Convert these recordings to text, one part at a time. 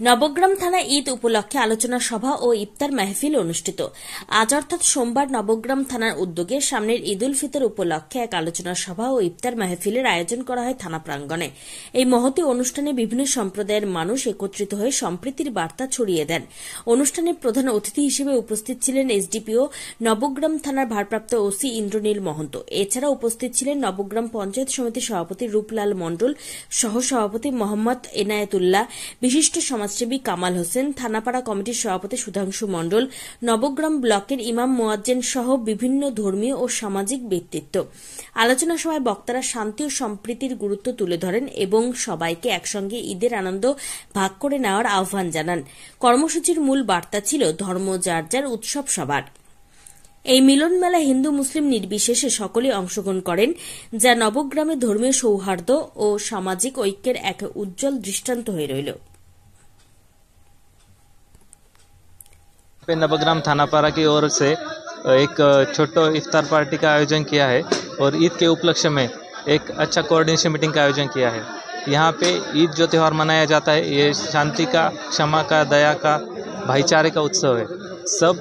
নবগ্রাম থানা ঈদ উপলক্ষে আলোচনা সভা ও ইফতার মাহফিল অনুষ্ঠিত। আজ অর্থাৎ সোমবার নবগ্রাম থানার উদ্যোগে সামনের ঈদ উল ফিতর উপলক্ষে এক আলোচনা সভা ও ইফতার মাহফিলের আয়োজন করা হয় থানা প্রাঙ্গণে। এই মহতী অনুষ্ঠানে বিভিন্ন সম্প্রদায়ের মানুষ একত্রিত হয়ে সম্প্রীতির বার্তা ছড়িয়ে দেন। অনুষ্ঠানে প্রধান অতিথি হিসেবে উপস্থিত ছিলেন এসডিপিও নবগ্রাম থানার ভারপ্রাপ্ত ওসি ইন্দ্রনীল মহন্ত। এছাড়া উপস্থিত ছিলেন নবগ্রাম পঞ্চায়েত সমিতির সভাপতি রূপলাল মণ্ডল, সহসভাপতি মোহাম্মদ এনায়েতুল্লাহ, বিশিষ্ট সমাজসেবী কামাল হোসেন, থানাপাড়া কমিটির সভাপতি সুধাংশু মণ্ডল, নবগ্রাম ব্লকের ইমাম মুয়াজ্জেন সহ বিভিন্ন ধর্মীয় ও সামাজিক ব্যক্তিত্ব। আলোচনা সভায় বক্তারা শান্তি ও সম্প্রীতির গুরুত্ব তুলে ধরেন এবং সবাইকে একসঙ্গে ঈদের আনন্দ ভাগ করে নেওয়ার আহ্বান জানান। কর্মসূচির মূল বার্তা ছিল ধর্ম যার যার, উৎসব সবার। এই মিলন মেলা হিন্দু মুসলিম নির্বিশেষে সকলেই অংশগ্রহণ করেন, যা নবগ্রামে ধর্মীয় সৌহার্দ্য ও সামাজিক ঐক্যের এক উজ্জ্বল দৃষ্টান্ত হয়ে রইল। नवग्राम थानापाड़ा की ओर से एक छोटो इफ्तार पार्टी का आयोजन किया है और ईद के उपलक्ष्य में एक अच्छा कोऑर्डिनेशन मीटिंग का आयोजन किया है। यहाँ पे ईद जो त्यौहार मनाया जाता है ये शांति का, क्षमा का, दया का, भाईचारे का उत्सव है। सब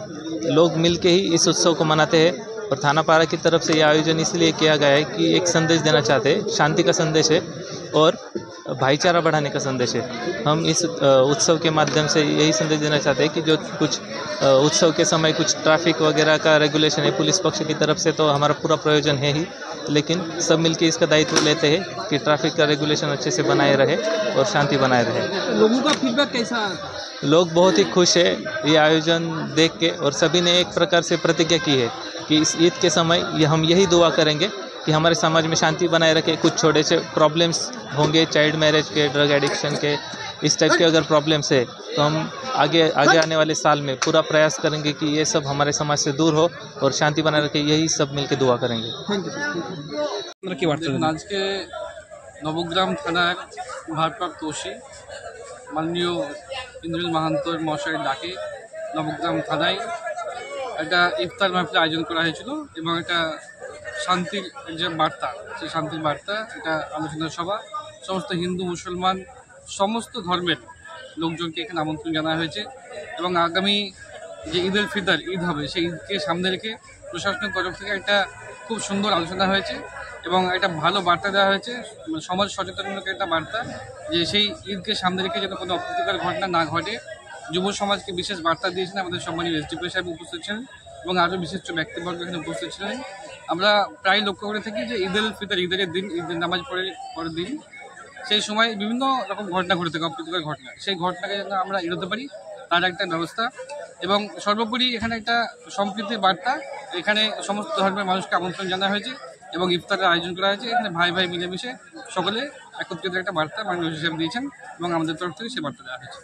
लोग मिलके ही इस उत्सव को मनाते हैं और थानापाड़ा की तरफ से ये आयोजन इसलिए किया गया है कि एक संदेश देना चाहते हैं, शांति का संदेश है और भाईचारा बढ़ाने का संदेश है। हम इस उत्सव के माध्यम से यही संदेश देना चाहते हैं कि जो कुछ उत्सव के समय कुछ ट्रैफिक वगैरह का रेगुलेशन है पुलिस पक्ष की तरफ से, तो हमारा पूरा प्रयोजन है ही, लेकिन सब मिलके इसका दायित्व लेते हैं कि ट्रैफिक का रेगुलेशन अच्छे से बनाए रहे और शांति बनाए रहे। लोगों का फीडबैक कैसा? लोग बहुत ही खुश है ये आयोजन देख के और सभी ने एक प्रकार से प्रतिज्ञा की है कि इस ईद के समय हम यही दुआ करेंगे कि हमारे समाज में शांति बनाए रखे। कुछ छोटे से प्रॉब्लम्स होंगे, चाइल्ड मैरिज के, ड्रग एडिक्शन के, इस टाइप के अगर प्रॉब्लम्स है तो हम आगे आने वाले साल में पूरा प्रयास करेंगे कि ये सब हमारे समाज से दूर हो और शांति बनाए रखे। यही सब मिलकर दुआ करेंगे। आज के नवग्राम थानार भारप्राप्त ओसि माननीय ইন্দ্রনীল মাহান্তর মহাশয়ের ডাকে নবগ্রাম থানায় একটা ইফতার মাহফিল আয়োজন করা হয়েছিল এবং একটা শান্তির যে বার্তা, সেই শান্তির বার্তা, এটা আলোচনা সভা, সমস্ত হিন্দু মুসলমান সমস্ত ধর্মের লোকজনকে এখানে আমন্ত্রণ জানা হয়েছে এবং আগামী যে ঈদ উল ফিতর ঈদ হবে সেই ঈদকে সামনে রেখে প্রশাসনের তরফ থেকে একটা খুব সুন্দর আলোচনা হয়েছে এবং একটা ভালো বার্তা দেওয়া হয়েছে, সমাজ সচেতনমূলক একটা বার্তা, যে সেই ঈদকে সামনে রেখে যেন কোনো অপ্রীতিকর ঘটনা না ঘটে। যুব সমাজকে বিশেষ বার্তা দিয়েছেন আমাদের সম্মানীয় এসডিপিও সাহেব উপস্থিত ছিলেন এবং আরও বিশিষ্ট ব্যক্তিবর্গ এখানে উপস্থিত ছিলেন। আমরা প্রায় লক্ষ্য করে থাকি যে ঈদ উল ফিতর ঈদের দিন, ঈদের নামাজ পরের দিন, সেই সময় বিভিন্ন রকম ঘটনা ঘটে থাকে, অপ্রীতিকর ঘটনা, সেই ঘটনাকে যেন আমরা এড়াতে পারি তার একটা ব্যবস্থা এবং সর্বোপরি এখানে একটা সম্প্রীতির বার্তা। এখানে সমস্ত ধর্মের মানুষকে আমন্ত্রণ জানা হয়েছে এবং ইফতারের আয়োজন করা হয়েছে। এখানে ভাই ভাই মিলেমিশে সকলে একত্রিত একটা বার্তা মাননীয় হিসেবে দিয়েছেন এবং আমাদের তরফ থেকে সে বার্তা দেওয়া হয়েছে।